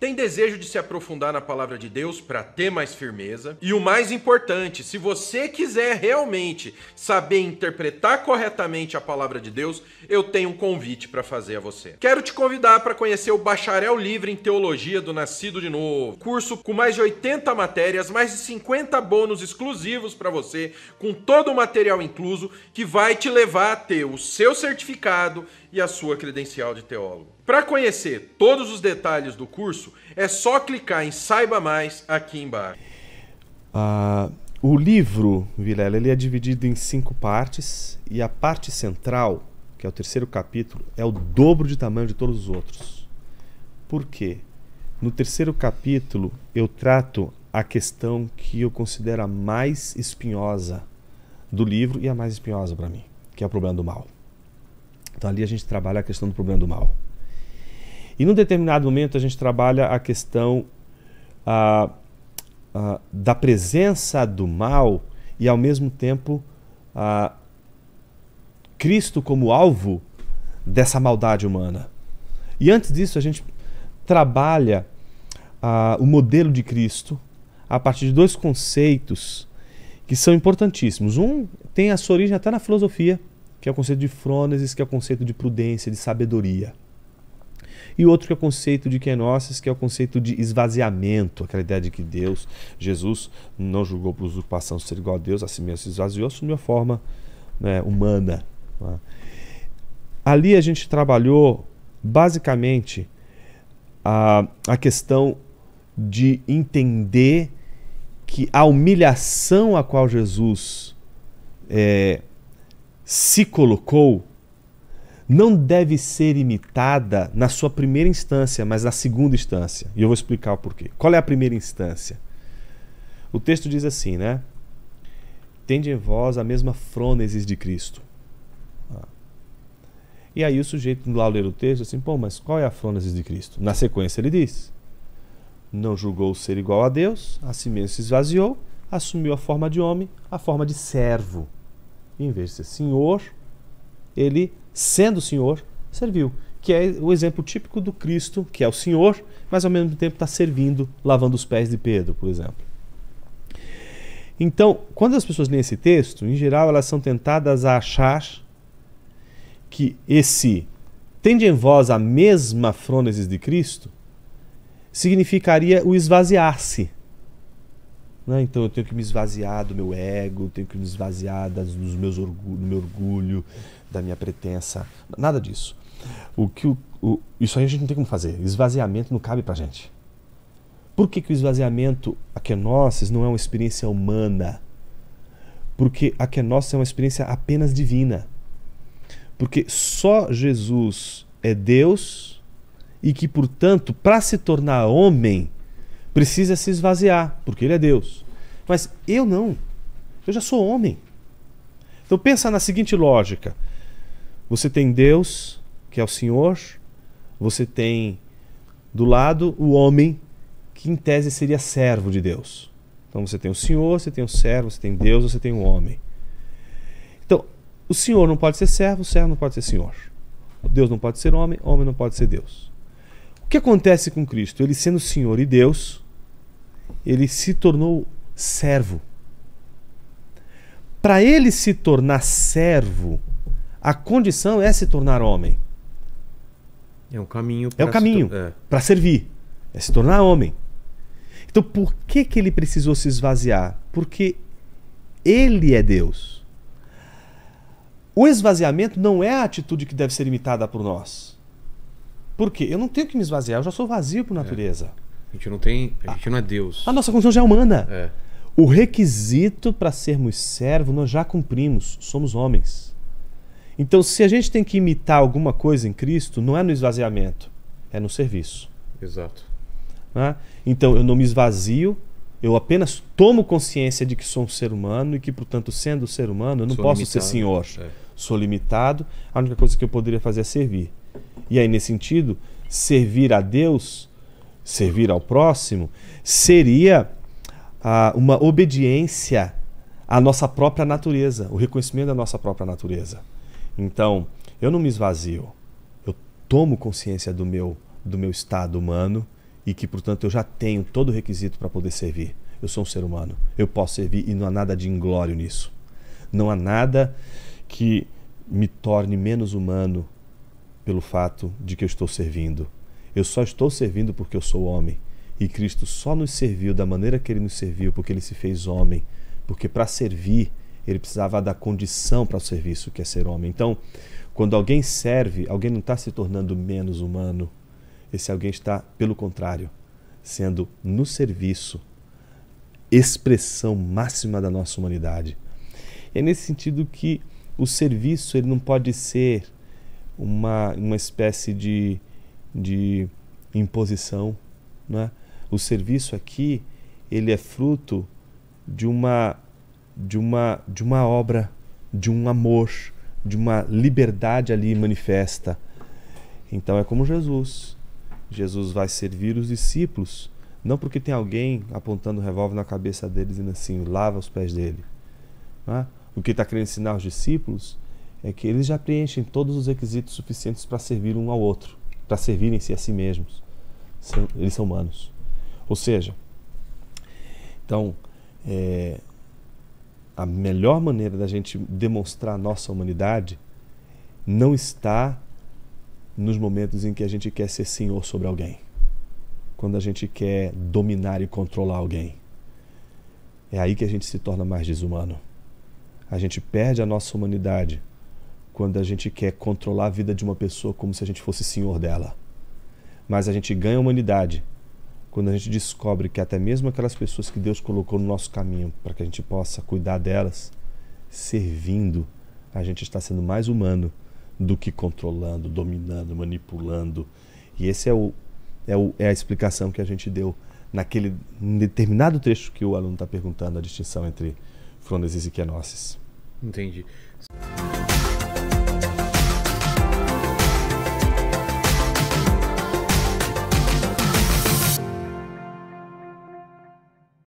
Tem desejo de se aprofundar na palavra de Deus para ter mais firmeza? E o mais importante, se você quiser realmente saber interpretar corretamente a palavra de Deus, eu tenho um convite para fazer a você. Quero te convidar para conhecer o Bacharel Livre em Teologia do Nascido de Novo. Curso com mais de 80 matérias, mais de 50 bônus exclusivos para você, com todo o material incluso, que vai te levar a ter o seu certificado e a sua credencial de teólogo. Para conhecer todos os detalhes do curso, é só clicar em Saiba Mais aqui embaixo. O livro, Vilela, ele é dividido em 5 partes e a parte central, que é o 3º capítulo, é o dobro de tamanho de todos os outros. Por quê? No 3º capítulo eu trato a questão que eu considero a mais espinhosa do livro e a mais espinhosa para mim, que é o problema do mal. Então ali a gente trabalha a questão do problema do mal. E num determinado momento a gente trabalha a questão da presença do mal e ao mesmo tempo Cristo como alvo dessa maldade humana. E antes disso a gente trabalha o modelo de Cristo a partir de 2 conceitos que são importantíssimos. Um tem a sua origem até na filosofia, que é o conceito de frônesis, que é o conceito de prudência, de sabedoria. E outro que é o conceito de kenosis, que é o conceito de esvaziamento, aquela ideia de que Jesus, não julgou por usurpação ser igual a Deus, assim mesmo se esvaziou, assumiu a forma humana. Ali a gente trabalhou basicamente a questão de entender que a humilhação a qual Jesus se colocou não deve ser imitada na sua primeira instância, mas na segunda instância. E eu vou explicar o porquê. Qual é a primeira instância? O texto diz assim, né? Tende em vós a mesma frônesis de Cristo. E aí o sujeito lá ler o texto assim, pô, mas qual é a frônesis de Cristo? Na sequência ele diz, não julgou ser igual a Deus, a si mesmo se esvaziou, assumiu a forma de homem, a forma de servo. E, em vez de ser senhor, ele, sendo Senhor, serviu. Que é o exemplo típico do Cristo, que é o Senhor, mas ao mesmo tempo está servindo, lavando os pés de Pedro, por exemplo. Então, quando as pessoas leem esse texto, em geral elas são tentadas a achar que esse tende em vós a mesma frônesis de Cristo significaria o esvaziar-se. Então eu tenho que me esvaziar do meu ego, tenho que me esvaziar do meu orgulho, da minha pretensa. Nada disso. Isso aí a gente não tem como fazer. Esvaziamento não cabe pra gente. Por que o esvaziamento, a kenosis, não é uma experiência humana? Porque a kenosis é uma experiência apenas divina. Porque só Jesus é Deus e que, portanto, para se tornar homem, precisa se esvaziar, porque ele é Deus. Mas eu não. Eu já sou homem. Então pensa na seguinte lógica. Você tem Deus, que é o Senhor. Você tem do lado o homem, que em tese seria servo de Deus. Então você tem o Senhor, você tem o servo, você tem Deus, você tem o homem. Então, o Senhor não pode ser servo, o servo não pode ser Senhor. Deus não pode ser homem, homem não pode ser Deus. O que acontece com Cristo? Ele sendo Senhor e Deus, ele se tornou servo. Para ele se tornar servo, a condição é se tornar homem. É um caminho para servir. É se tornar homem. Então por que ele precisou se esvaziar? Porque ele é Deus. O esvaziamento não é a atitude que deve ser imitada por nós. Por quê? Eu não tenho que me esvaziar, eu já sou vazio por natureza. A gente não é Deus. A nossa condição já é humana. O requisito para sermos servos nós já cumprimos, somos homens. Então se a gente tem que imitar alguma coisa em Cristo, não é no esvaziamento, é no serviço. Exato. Então eu não me esvazio, eu apenas tomo consciência de que sou um ser humano e que, portanto, sendo ser humano, eu não posso ser senhor. Sou limitado, a única coisa que eu poderia fazer é servir. E aí, nesse sentido, servir a Deus, servir ao próximo, seria uma obediência à nossa própria natureza, o reconhecimento da nossa própria natureza. Então, eu não me esvazio, eu tomo consciência do meu estado humano e que, portanto, eu já tenho todo o requisito para poder servir. Eu sou um ser humano, eu posso servir e não há nada de inglório nisso. Não há nada que me torne menos humano pelo fato de que eu estou servindo. Eu só estou servindo porque eu sou homem. E Cristo só nos serviu da maneira que Ele nos serviu, porque Ele se fez homem. Porque para servir, Ele precisava da condição para o serviço, que é ser homem. Então, quando alguém serve, alguém não está se tornando menos humano. Esse alguém está, pelo contrário, sendo no serviço, expressão máxima da nossa humanidade. É nesse sentido que o serviço ele não pode ser uma espécie de imposição, não é? O serviço aqui ele é fruto de uma obra, de um amor, de uma liberdade ali manifesta. Então é como Jesus. Jesus vai servir os discípulos, não porque tem alguém apontando um revólver na cabeça deles e dizendo assim, lava os pés dele. Não é? O que está querendo ensinar aos discípulos é que eles já preenchem todos os requisitos suficientes para servir um ao outro, para servirem-se a si mesmos. Eles são humanos. Ou seja, então, a melhor maneira da gente demonstrar a nossa humanidade não está nos momentos em que a gente quer ser senhor sobre alguém, quando a gente quer dominar e controlar alguém. É aí que a gente se torna mais desumano. A gente perde a nossa humanidade quando a gente quer controlar a vida de uma pessoa como se a gente fosse senhor dela. Mas a gente ganha a humanidade quando a gente descobre que até mesmo aquelas pessoas que Deus colocou no nosso caminho para que a gente possa cuidar delas, servindo, a gente está sendo mais humano do que controlando, dominando, manipulando. E esse é a explicação que a gente deu naquele determinado trecho que o aluno está perguntando, a distinção entre frônesis e kenosis. Entendi.